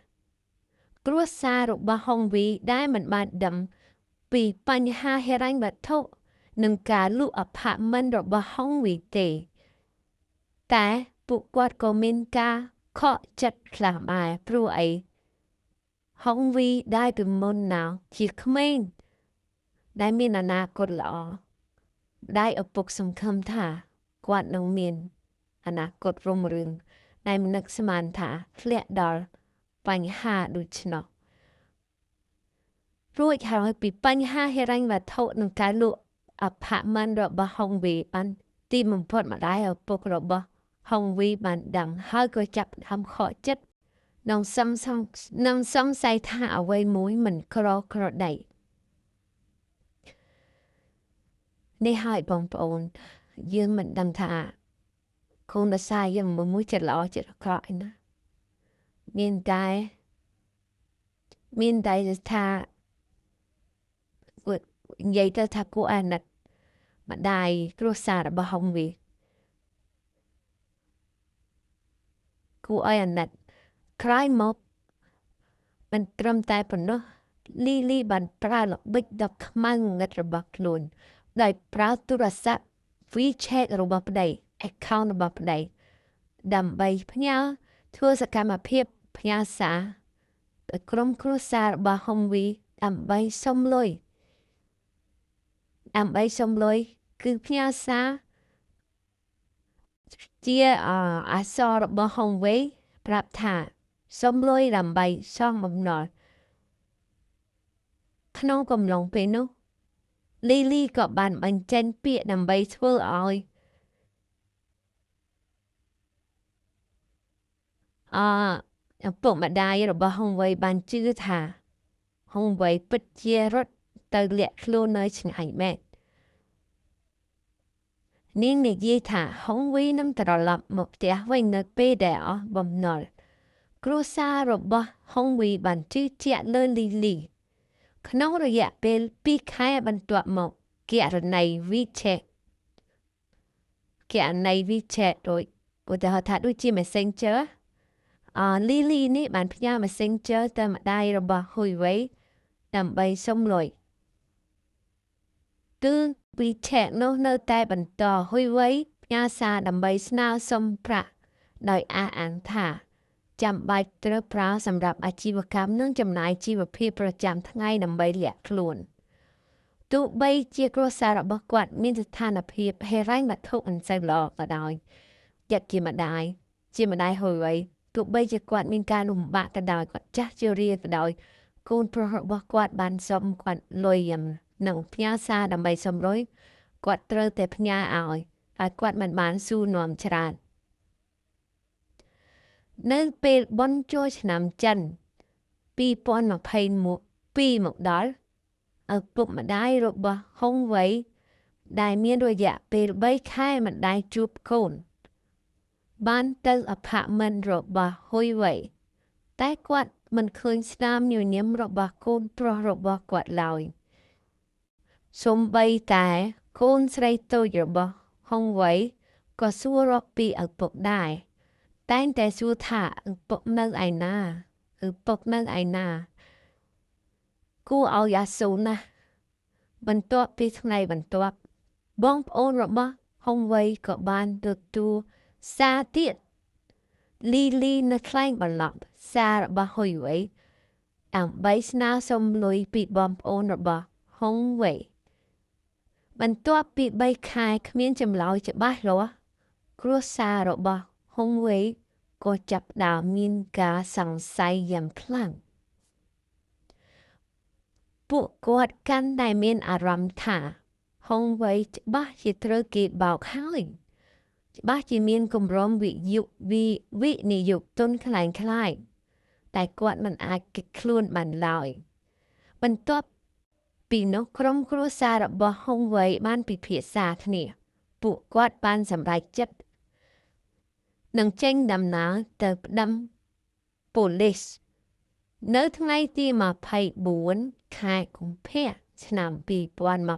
គ្រួសាររបស់ហុងវីដែលមិនបានដឹងពីបញ្ហាហិរញ្ញវត្ថុនិងការលក់អាផាតមិនរបស់ហុងវីទេតែពួកគាត់ក៏មានការខកចិត្តខ្លះដែរព្រោះអីហុងវីដែលពីមុនណៅជាក្មេងដែលមានអនាគតល្អដែលឪពុកសង្ឃឹមថាគាត់នឹងមានអនាគតរុងរឿងដែលមិននឹកស្មានថាធ្លាក់ដល់បញ្ហាដូចនោះរួចហើយពីបញ្ហាហិរញ្ញវត្ថុនិងការលក់អាផាតមិនរបស់ហុងវីបានទីបំផុតម្ដាយឪពុករបស់ហុងវីបានដឹងហើយក៏ចាប់ផ្ដើមខកចិត្តនិងសង្ស័យថាអ្វីមួយមិនក្រដីនេះហើយបងប្អូនយើងមិនដឹងថាកូនប្រសារយើងមួយចិត្តល្អចិត្តអាក្រក់ណាមានតែថានិយាយទៅថាគួរអាណិតម្ដាយគ្រួសាររបស់ហុងវីគួរឲ្យអាណិតក្រោយមកមិនត្រឹមតែប៉ុណ្ណោះលីលីបានប្រើល្បិចដ៏ខ្មៅងងឹតរបស់ខ្លួនដោយប្រើទូរស័ព្ទ WeChat របស់ប្តី account របស់ប្តីដើម្បីផ្ញើធ្វើសកម្មភាពផ្ញើសារទៅក្រុមគ្រួសាររបស់ហុងវីដើម្បីសុំលុយគឺផ្ញើសារជាអក្សររបស់ហុងវៃប្រាប់ថាសុំលុយដើម្បីសងបំណុលក្នុងកំឡុងពេលនោះលីលីក៏បានបញ្ចេញពាក្យដើម្បីធ្វើឲ្យឪពុកម្ដាយរបស់ហុងវៃបានជឿថាហុងវៃពិតជារត់ទៅលាក់ខ្លួននៅឆ្ងាយមែននាងនិយាយថាហុងវីនឹងត្រឡប់មកផ្ទះវិញនៅពេលដែលអស់បំណុលគ្រួសាររបស់ហុងវីបានជឿជាក់លើលីលីក្នុងរយៈពេល2ខែបន្ទាប់មកគណនី WeChat ដោយឧទាហរណ៍ថាដូចជា Messenger លីលីនេះបានផ្ញើ Messenger ទៅម្ដាយរបស់ហ៊ុយវៃដើម្បីសុំលុយគឺWeChat នោះនៅតែបន្តហ៊ុយវៃផ្ញើសារដើម្បីស្នើសុំប្រាក់ដោយអះអាងថាចាំបាច់ត្រូវប្រើសម្រាប់អាជីវកម្មនិងចំណាយជីវភាពប្រចាំថ្ងៃដើម្បីលាក់ខ្លួនទោះបីជាគ្រួសាររបស់គាត់មានស្ថានភាពហិរញ្ញវត្ថុមិនសូវល្អក៏ដោយចិត្តជាម្ដាយហ៊ុយវៃទោះបីជាគាត់មានការលំបាកក៏ដោយគាត់ចាស់ជរាក៏ដោយកូនប្រុសរបស់គាត់បានសុំគាត់លុយនិងផ្ញើសារដើម្បីសុំលុយគាត់ត្រូវតែផ្ញើឲ្យហើយគាត់មិនបានសួរនាំច្រើននៅពេលបុណ្យចូលឆ្នាំចិន2022មកដល់ឪពុកម្ដាយរបស់ហុងវៃដែលមានរយៈពេល3ខែមិនដែលជួបកូនបានទៅអាផាតមិនរបស់ហ៊ុយវៃតែគាត់មិនឃើញស្នាមញញឹមរបស់កូនប្រុសរបស់គាត់ឡើយសូម្បីតែកូនស្រីតូចរបស់ហុងវៃក៏សួររកពីឪពុកដែរតែងតែសួរថាឪពុកនៅឯណាគួរឲ្យអាសូរណាស់បន្ទាប់ពីថ្ងៃបន្ទាប់បងប្អូនរបស់ហុងវៃក៏បានទទួលសារទៀតលីលីនៅខ្លែងបន្លប់សាររបស់ហ៊ុយវៃ ដើម្បីស្នើសុំលុយពីបងប្អូនរបស់ហុងវ៉េបន្ទាប់ពី3ខែគ្មានចម្លើយច្បាស់លាស់គ្រួសាររបស់ហុងវ៉េក៏ចាប់ផ្ដើមមានការសង្ស័យយ៉ាងខ្លាំងពួកគាត់កាន់តែមានអារម្មណ៍ថាហុងវ៉េច្បាស់ជាត្រូវគេបោកហើយច្បាស់ជាមានគម្រោងវិនិយោគទុនខ្លាំងៗតែគាត់មិនអាចគេចខ្លួនបានឡើយបន្ទាប់ពីនោះក្រុមគ្រួសាររបស់ហុងវ៉េបានពិភាក្សាគ្នាពួកគាត់បានសម្រេចចិត្តនឹងចេញដំណើរទៅប្តឹងប៉ូលីសនៅថ្ងៃទី24ខែកុម្ភៈឆ្នាំ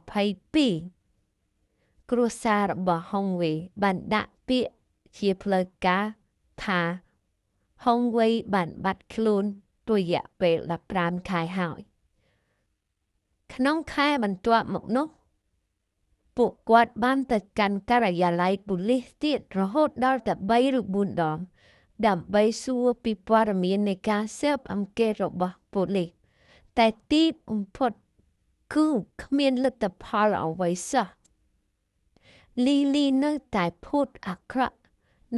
2022គ្រួសាររបស់ហុងវ៉េបានដាក់ពាក្យជាផ្លូវការថាហុងវ៉េបានបាត់ខ្លួនរយៈពេល15ខែហើយក្នុងខែបន្ទាប់មកនោះពួកគាត់បានទៅកាន់ការិយាល័យប៉ូលីសទៀតរហូតដល់តែ3ឬ4ដងដើម្បីសួរពីព័ត៌មាននៃការស៊ើបអង្កេតរបស់ប៉ូលីសតែទីបំផុតគឺគ្មានលទ្ធផលអ្វីសោះលីនៅតែភូតអាក្រក់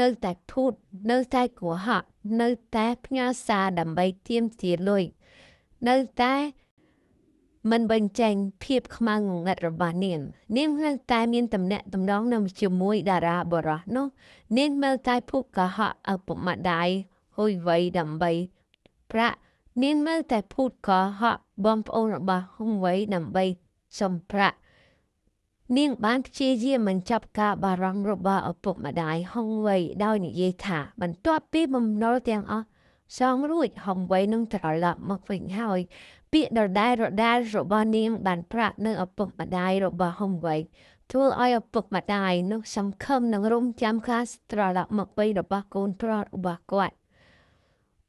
នៅតែភូតនៅតែកុហកនៅតែផ្ញើសារដើម្បីទាមទារលុយនៅតែមិនបញ្ចេញភាពខ្មៅងងឹតរបស់នាងនៅតែមានទំនាក់ទំនងនៅជាមួយតារាបរោះនោះនាងនៅតែភូតកុហកឪពុកម្ដាយហួយវ័យដើម្បីប្រាក់នាងនៅតែភូតកុហកបងប្អូនរបស់ហុងវ៉េដើម្បីសុំប្រាក់នាងបានព្យាយាមបញ្ចប់ការបារម្ភរបស់ឪពុកម្ដាយហុងវ៉េដោយនិយាយថាបន្ទាប់ពីបំណុលទាំងអស់សងរួចហុងវ៉េនឹងត្រឡប់មកវិញហើយពាក្យដដែលរបស់នាងបានប្រាប់នៅឪពុកម្ដាយរបស់ហុងវ៉េធ្វើឲ្យឪពុកម្ដាយនោះសង្ឃឹមនឹងរំចាំការត្រឡប់មកវិញរបស់កូនប្រុសរបស់គាត់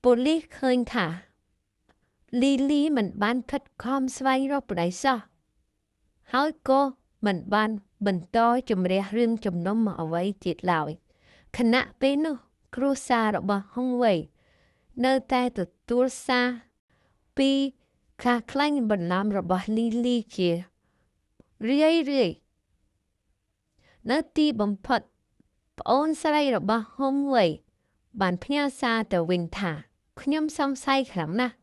ប៉ូលីសឃើញថាលីមិនបានខិតខំស្វែងរកប្តីសោះហើយក៏មិនបានបន្តជំរះរឿងជំនុំមកអ្វីទៀតឡើយខណៈពេលនោះគ្រួសាររបស់ហុងវ៉េនៅតែទទួលសារពីការខ្លាញ់បន្លំរបស់លីជារឿយនៅទីបំផុតប្អូនស្រីរបស់ហុងវ៉េបានផ្ញើសារទៅវិញថាខ្ញុំសង្ស័យខ្លាំងណាស់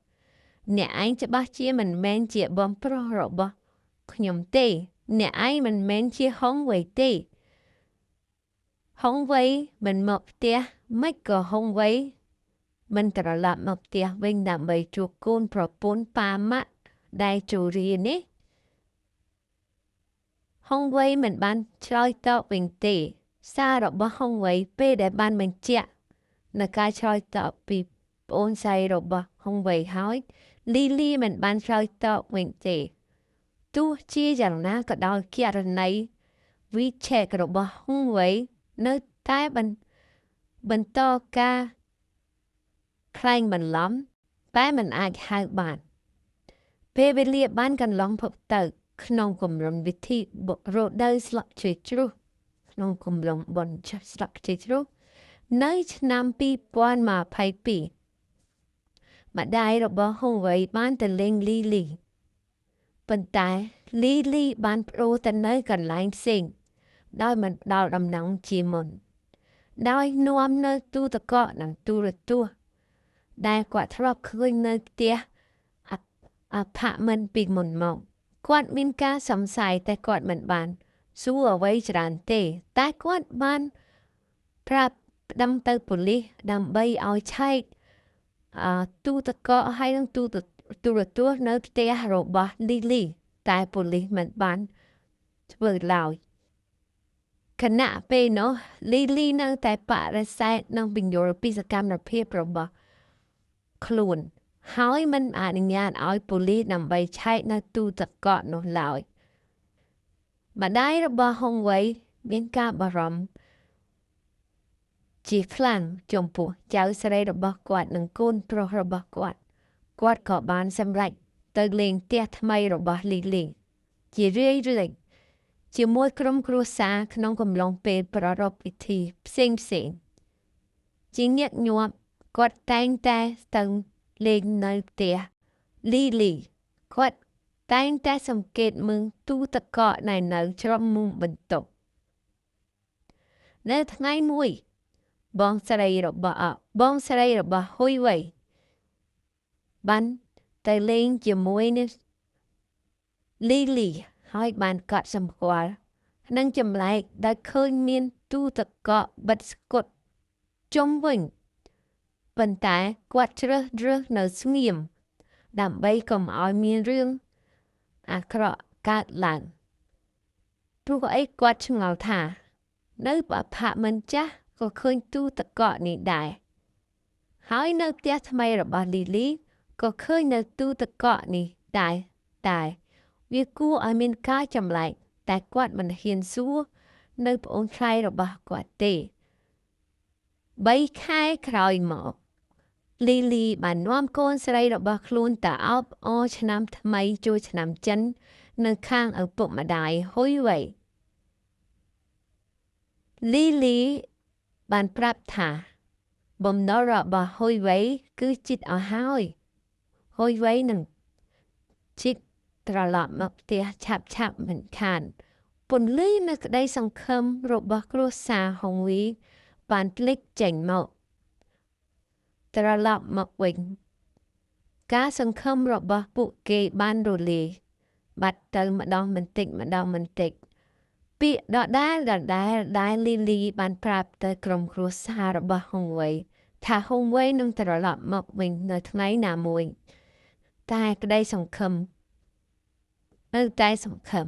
អ្នកឯងច្បាស់ជាមិនមែនជាបងប្រុសរបស់ខ្ញុំទេអ្នកឯងមិនមែនជាហុងវ៉េទេហុងវ៉េមិនមកផ្ទះមិនក៏ហុងវ៉េមិនត្រឡប់មកផ្ទះវិញដើម្បីជួបកូនប្រពន្ធប៉ាម៉ាក់ដែលជរានេះហុងវ៉េមិនបានឆ្លើយតបវិញទេសាររបស់ហុងវ៉េពេលដែលបានបញ្ជាក់នៅការឆ្លើយតបពីប្អូនស្រីរបស់ហុងវ៉េហើយលីមិនបានឆ្លើយតបវិញទេទោះជាយ៉ាងណាក៏ដោយករណីវីឆេករបស់ហុងវ៉េនៅតែបន្តការខ្លែងបន្លំតែមិនអាចហៅបានពេលវេលាបានកន្លងផុតទៅក្នុងគម្រោងវិធីបុករដូវស្លឹកជ្រៃជ្រុះក្នុងគម្រោងបុណ្យស្លឹកជ្រៃជ្រុះនៅឆ្នាំ2022ម្ដាយរបស់ហុងវ៉េបានទៅលេងលីប៉ុន្តែលីបានប្រូទៅនៅកន្លែងផ្សេងដោយមិនផ្ដល់ដំណឹងជាមុនដោយនាំនៅទូទឹកកកនិងទូរទស្សន៍ដែលគាត់ធ្លាប់ឃើញនៅផ្ទះអាផាតមិនពីមុនមកគាត់មានការសង្ស័យតែគាត់មិនបានសួរអ្វីច្រើនទេតែគាត់បានប្រាប់ប្តឹងទៅប៉ូលីសដើម្បីឲ្យឆែកទូទឹកកកហើយនឹងទូរទស្សន៍នៅផ្ទះរបស់លីតែប៉ូលីសមិនបានធ្វើឡើយខណៈពេលនោះលីនៅតែបដិសេធនឹងបញ្យល់ពីសកម្មភាពរបស់ខ្លួនហើយមិនអនុញ្ញាតឲ្យប៉ូលីសដើម្បីឆែកនៅទូទឹកកកនោះឡើយម្ដាយរបស់ហុងវ៉េមានការបារម្ភជាខ្លាំងចំពោះចៅស្រីរបស់គាត់និងកូនប្រុសរបស់គាត់ក៏បានសម្រេចទៅលេងផ្ទះថ្មីរបស់លីជារឿយជាមួយក្រុមគ្រួសារក្នុងកំឡុងពេលប្រារព្ធពិធីផ្សេងជាញឹកញាប់គាត់តែងតែទៅលេងនៅផ្ទះ Lily គាត់តែងតែសង្កេតមើលទូទឹកកកនៅច្រមុំបន្ទប់នៅថ្ងៃមួយបងស្រីរបស់ហ៊ុយវ៉ៃបានទៅលេងជាមួយនឹង Lily ហើយបានកត់សម្គាល់និងចម្លែកដែលឃើញមានទូទឹកកកបិទស្កុតជុំវិញប៉ុន្តែគាត់ជ្រើសរើសនៅស្ងៀមដើម្បីកុំឲ្យមានរឿងអាក្រក់កើតឡើងព្រោះអីគាត់ឆ្ងល់ថានៅអាផាតមិនចាស់ក៏ឃើញទូទឹកកកនេះដែរហើយនៅផ្ទះថ្មីរបស់ Lily ក៏ឃើញនៅទូទឹកកកនេះដែរតែវាគួរឲ្យមានការចម្លែកតែគាត់មិនហ៊ានសួរនៅប្អូនชายរបស់គាត់ទេ3ខែក្រោយមក Lily បាននាំកូនស្រីរបស់ខ្លួនទៅអបអរឆ្នាំថ្មីចូលឆ្នាំចិននៅខាងឪពុកម្ដាយហ៊ុយវ៉ៃ Lily បានប្រាប់ថាបំណុលរបស់ហ៊ុយវ៉ៃគឺជិតអស់ហើយហ៊ុយវ៉ៃនឹងជិតត្រឡប់មកផ្ទះឆាប់មិនខានពន្លឺនៅក្តីសង្ឃឹមរបស់គ្រួសារហុងវីបានភ្លេចចេញមកត្រឡប់មកវិញការសង្ឃឹមរបស់ពួកគេបានរលាយបាត់ទៅម្ដងបន្តិចពាក្យដដែលដែល Lily បានប្រាប់ទៅក្រុមគ្រួសាររបស់ហុងវ៉ៃថាហុងវ៉ៃនឹងត្រឡប់មកវិញនៅថ្ងៃណាមួយតែក្តីសង្ឃឹមនៅតែសង្ឃឹម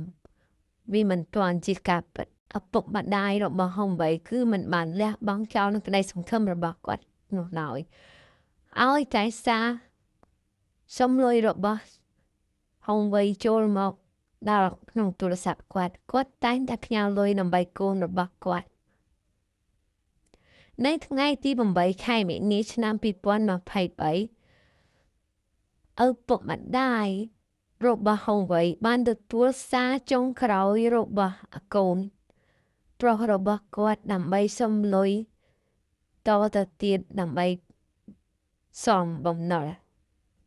វាមិនទាន់ជាការពិតឪពុកម្ដាយរបស់ហុងវ៉ៃគឺមិនបានលះបង់ចោលនឹងក្តីសង្ឃឹមរបស់គាត់នោះឡើយឲ្យតែសារសុំលុយរបស់ហុងវ៉ៃចូលមកដល់ក្នុងទូរស័ព្ទគាត់តែងតែផ្ញើលុយដើម្បីកូនរបស់គាត់នៅថ្ងៃទី8ខែមីនាឆ្នាំ2023ឪពុកម្ដាយរបស់ហុងវ៉ៃបានទទួលសារចុងក្រោយរបស់កូនប្រុសរបស់គាត់ដើម្បីសុំលុយតទៅទៀតដើម្បីសំបំណុល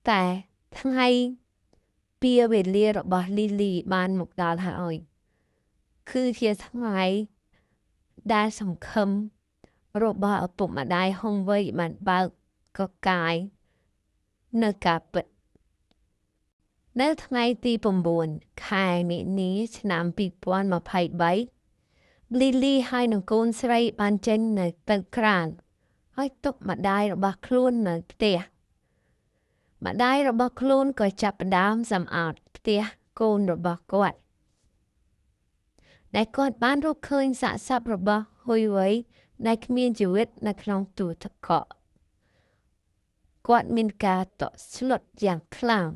តែថ្ងៃពីវេលារបស់ Lily បានមកដល់ហើយគឺជាថ្ងៃដែលសង្ឃឹមរបស់ឪពុកម្ដាយហុងវ៉ៃបានបើកកកាយនៅការពិតនៅថ្ងៃទី9ខែមីនាឆ្នាំ2023 Lily ហើយនឹងកូនស្រីបានចេញនៅទៅក្រៅហើយទុកម្ដាយរបស់ខ្លួននៅផ្ទះម្ដាយរបស់ខ្លួនក៏ចាប់ផ្ដើមសម្អាតផ្ទះកូនរបស់គាត់ដែលគាត់បានរកឃើញសាកសពរបស់ហ៊ុយវ៉ៃដែលគ្មានជីវិតនៅក្នុងទូទឹកកកគាត់មានការតក់ស្លុតយ៉ាងខ្លាំង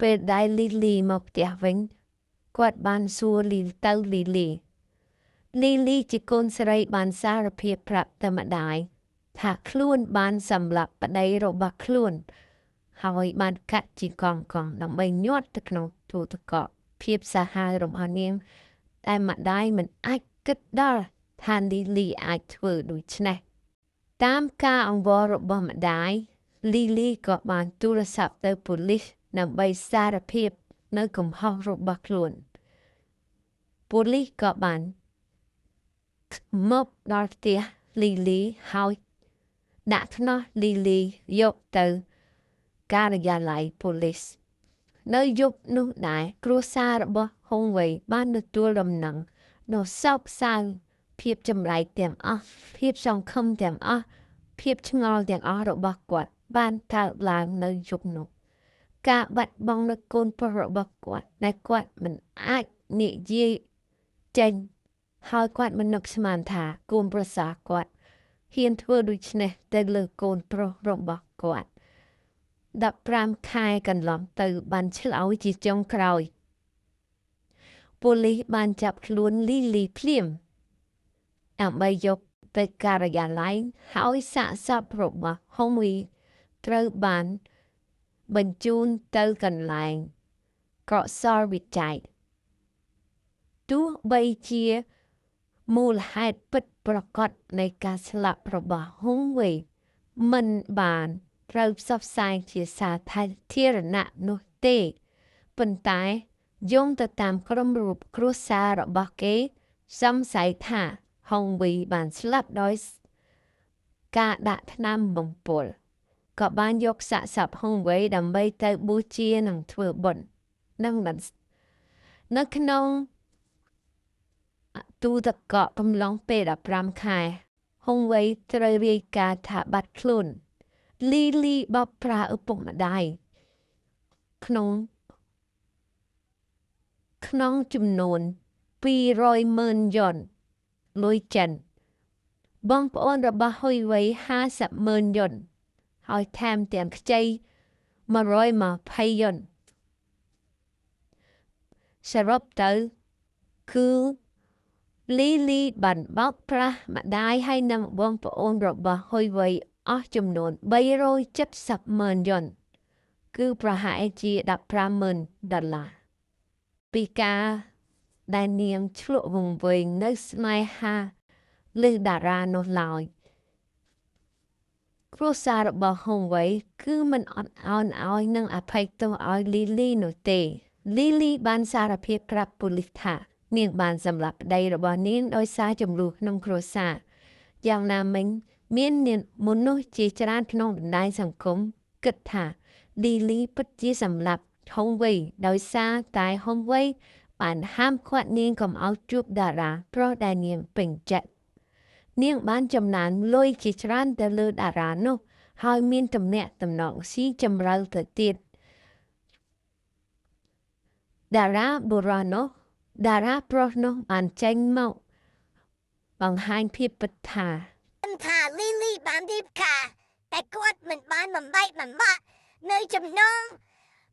ពេលដែល Lily មកផ្ទះវិញគាត់បានសួរLily ជាកូនស្រីបានសារភាពប្រាប់ទៅម្ដាយថាខ្លួនបានសម្លាប់ប្តីរបស់ខ្លួនហើយបានកាត់ជាកង់ដើម្បីញាត់ទៅក្នុងទូទឹកកកភាពសាហាវរបស់នាងតែម្ដាយមិនអាចគិតដល់ថា Lily អាចធ្វើដូច្នេះតាមការអង្វររបស់ម្ដាយ Lily ក៏បានទូរស័ព្ទទៅប៉ូលីសដើម្បីសារភាពនៅកំហុសរបស់ខ្លួនប៉ូលីសក៏បានមកដល់ផ្ទះ Lily ហើយដាក់ថ្នោះ Lily យកទៅការិយាល័យប៉ូលីសនៅយប់នោះដែរគ្រួសាររបស់ហុងវ៉ៃបានទទួលដំណឹងដ៏សោកសៅភាពចម្លែកទាំងអស់ភាពសង្ឃឹមទាំងអស់ភាពឆ្ងល់ទាំងអស់របស់គាត់បានកើតឡើងនៅយប់នោះការបាត់បង់នូវកូនប្រុសរបស់គាត់ដែលគាត់មិនអាចនិយាយចេញហើយគាត់មិននឹកស្មានថាកូនប្រសាគាត់ហ៊ានធ្វើដូច្នេះទៅលើកូនប្រុសរបស់គាត់15ខែកន្លងទៅបានឆ្លើយជាចុងក្រោយប៉ូលីសបានចាប់ខ្លួន Lily ភ្លាមដើម្បីយកទៅការិយាល័យហើយសាកសពរបស់ហុងវីត្រូវបានបញ្ជូនទៅកន្លែងកសលវិច័យទោះបីជាមូលហេតុពិតប្រាកដនៃការស្លាប់របស់ហុងវ៉ៃមិនបាន ត្រូវផ្សព្វផ្សាយជាសាធារណៈនោះទេប៉ុន្តែយោងទៅតាមក្រុមរូបគ្រួសាររបស់គេសង្ស័យថាហុងវីបានស្លាប់ដោយការដាក់ថ្នាំបំពុលក៏បានយកសាកសពហុងវីដើម្បីទៅបូជានិងធ្វើបុណ្យនឹងនៅក្នុងទូទឹកកកកំឡុងពេល15ខែហុងវៃត្រូវរាយការណ៍ថាបាត់ខ្លួនលីលីបបប្រាឪពុកម្ដាយក្នុងចំនួន200,000 យ៉នលុយចិនបងប្អូនរបស់ហ៊ុយវៃ50,000 យ៉នហើយថែមទាំងខ្ចី120 យ៉នសរុបទៅគឺលីលីបានបោកប្រាស់ម្ដាយហើយនិងបងប្អូនរបស់ហ៊ុយវៃអស់ចំនួន370,000 យ៉នគឺប្រហែលជា$15,000ពីការដែលនាងឆ្លក់វង្វេងនៅស្នេហាលើតារានោះឡើយគ្រួសាររបស់ហុងវៃគឺមិនអត់ឱនឲ្យនិងអភ័យទោសឲ្យលីលីនោះទេលីលីបានសារភាពប្រាប់ប៉ូលីសថានាងបានសម្លាប់ប្តីរបស់នាងដោយសារចំនួនក្នុងគ្រួសារយ៉ាងណាមិញមានមនុស្សជាច្រើនក្នុងបណ្ដាញសង្គមគិតថាលីលីពិតជាសម្លាប់ហុងវៃដោយសារតែហុងវៃបានហាមឃាត់នាងកុំឲ្យជួបតារាព្រោះដែលនាងពេញចិត្តនាងបានចំណានលុយជាច្រើនទៅលើតារានោះហើយមានទំនាក់ទំនងស៊ីជម្រៅទៅទៀតតារាបុរសនោះតារាប្រុសនោះបានចេញមកបង្ហាញភាពពិតថាលីលីបានរៀបការតែគាត់មិនបានបំបែកបំបាក់នៅចំណង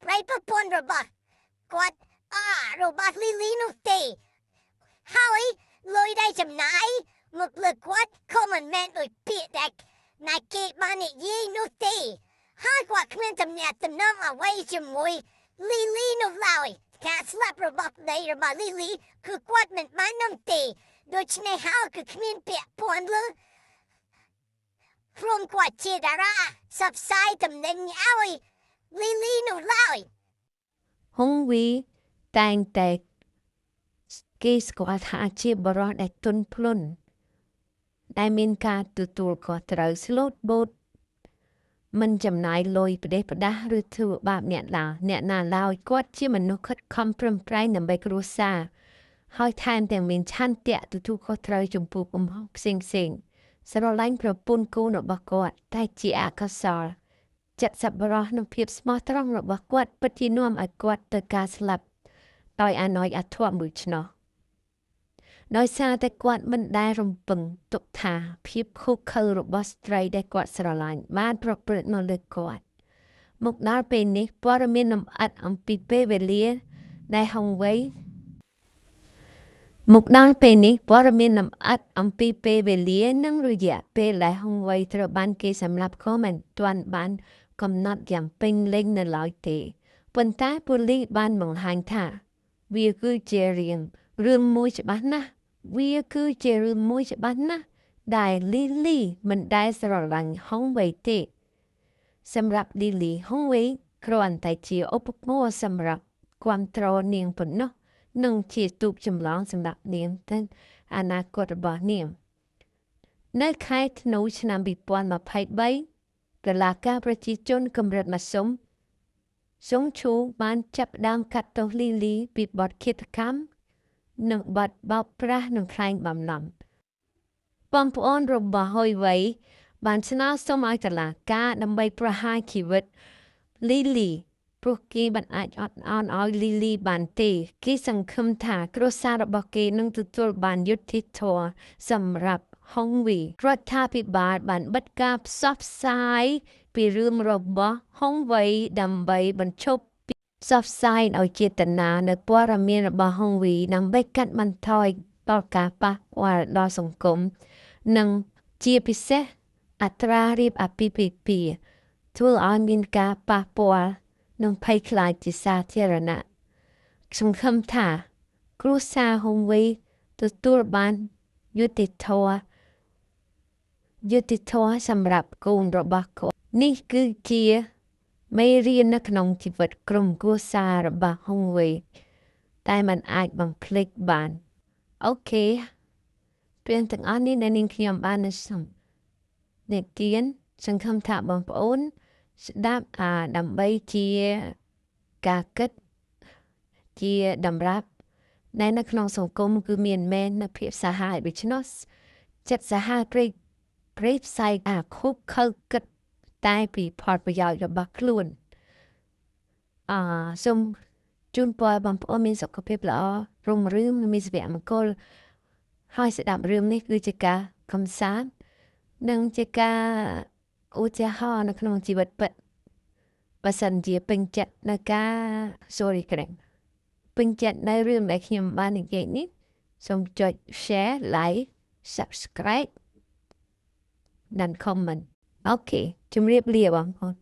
ប្រិយប្រពន្ធរបស់គាត់របស់លីលីនោះទេហើយលុយដែលចំណាយមកលើគាត់ក៏មិនមែនដូចពាក្យដែលណែគេបាននិយាយនោះទេហើយគាត់គ្មានទំនាក់ទំនងអ្វីជាមួយលីលីនោះឡើយការស្លាប់របស់ប្តីរបស់លីលីគឺគាត់មិនបាននាំទេដូច្នេះហើយគឺគ្មានពាក់ព័ន្ធលើព្រមគាត់ជាតារាសបផ្សាយតំណែងឲ្យលីលីនោះឡើយហុងវីតែងតែគេស្គាល់ថាជាបរិសុទ្ធដែលទន់ភ្លន់ដែលមានការទទួលខុសត្រូវស្លូតបូតមិនចំណាយលុយផ្ដេសផ្ដាស់ឬធ្វើបាបអ្នកណាឡើយគាត់ជាមនុស្សខិតខំប្រឹងប្រែងដើម្បីគ្រួសារហើយថែមទាំងមានឆន្ទៈទទួលខុសត្រូវចំពោះកំហុសផ្សេងស្រឡាញ់ប្រពន្ធកូនរបស់គាត់តែជាអកុសលចិត្តសប្បុរសនិងភាពស្មោះត្រង់របស់គាត់ពិតជានាំឲ្យគាត់ទៅការស្លាប់ដោយអណយអធមមួយឆ្នោះដោយសារតែគាត់មិនដែលរំពឹងទុកថាភាពខុសខើរបស់ស្ត្រីដែលគាត់ស្រឡាញ់បានប្រព្រឹត្តមកលើគាត់មកដល់ពេលនេះព័ត៌មានលម្អិតអំពីពេលវេលាដែលហុងវៃនិងរយៈពេលដែលហុងវៃត្រូវបានគេសម្លាប់ក៏មិនទាន់បានកំណត់យ៉ាងពេញលេញនៅឡើយទេប៉ុន្តែប៉ូលីសបានបង្ហាញថាវាគឺជារឿងមួយច្បាស់ណាស់ដែលលីលីមិនដែលស្រឡាញ់ហុងវៃទេសម្រាប់លីលីហុងវៃគ្រាន់តែជាឧបករណ៍សម្រាប់គ្រប់គ្រងនាងប៉ុណ្ណោះនិងជាទូកចម្លងសម្រាប់នាងទៅអនាគតរបស់នាងនៅខែធ្នូឆ្នាំ2023តុលាការប្រជាជនកម្រិតមធ្យមសុងឈូបានចាប់ផ្ដើមកាត់ទោសលីលីពីបទឃាតកម្មនិងបទបោកប្រាស់និងក្លែងបន្លំបងប្អូនរបស់ហ៊ុយវៃបានស្នើសុំឲ្យតុលាការដើម្បីប្រហារជីវិតលីលីព្រោះគេមិនអាចអត់ឱនឲ្យលីលីបានទេគេសង្ឃឹមថាគ្រួសាររបស់គេនឹងទទួលបានយុត្តិធម៌សម្រាប់ហុងវីរដ្ឋាភិបាលបានបិទការផ្សព្វផ្សាយពីរឿងរបស់ហុងវៃដើម្បីបញ្ឈប់ផ្សព្វផ្សាយឲ្យចេតនានៅព័ត៌មានរបស់ហុងវីដើម្បីកាត់បន្ថយដល់ការប៉ះពាល់ដល់សង្គមនិងជាពិសេសអត្រារៀបអាពាហ៍ពិពាហ៍ធ្វើឲ្យមានការប៉ះពាល់និងភ័យខ្លាចជាសាធារណៈសង្ឃឹមថាគ្រួសារហុងវៃទទួលបានយុត្តិធម៌សម្រាប់កូនរបស់គាត់ នេះគឺជាមេរៀននៅក្នុងជីវិតក្រុមគ្រួសាររបស់ហុងវេតែมันអាចបំភ្លេចបានអូខេពេលទាំងអស់នេះដែលនាងខ្ញុំបាននិទានសង្ឃឹមថាបងប្អូនស្ដាប់ដើម្បីជាការគិតជាតម្រាប់នៅក្នុងសង្គមគឺមានមែននៅភាពសាហាវដូច្នោះចិត្តសាហាវព្រៃផ្សាយខូបខើគិតតែពីផលប្រយោជន៍របស់ខ្លួនសូមជូនពរបងប្អូនមានសុខភាពល្អរុងរឿងមានសុភមង្គលហើយស្ដាប់រឿងនេះគឺជាការកំសាន្តនិងជាការឧទាហរណ៍នៅក្នុងជីវិតពិតបើសិនជាពេញចិត្តនៅការពេញចិត្តនៅរឿងដែលខ្ញុំបាននិយាយនេះសូមចុច share like subscribe និង comment អូខេជម្រាបលាបងប្អូន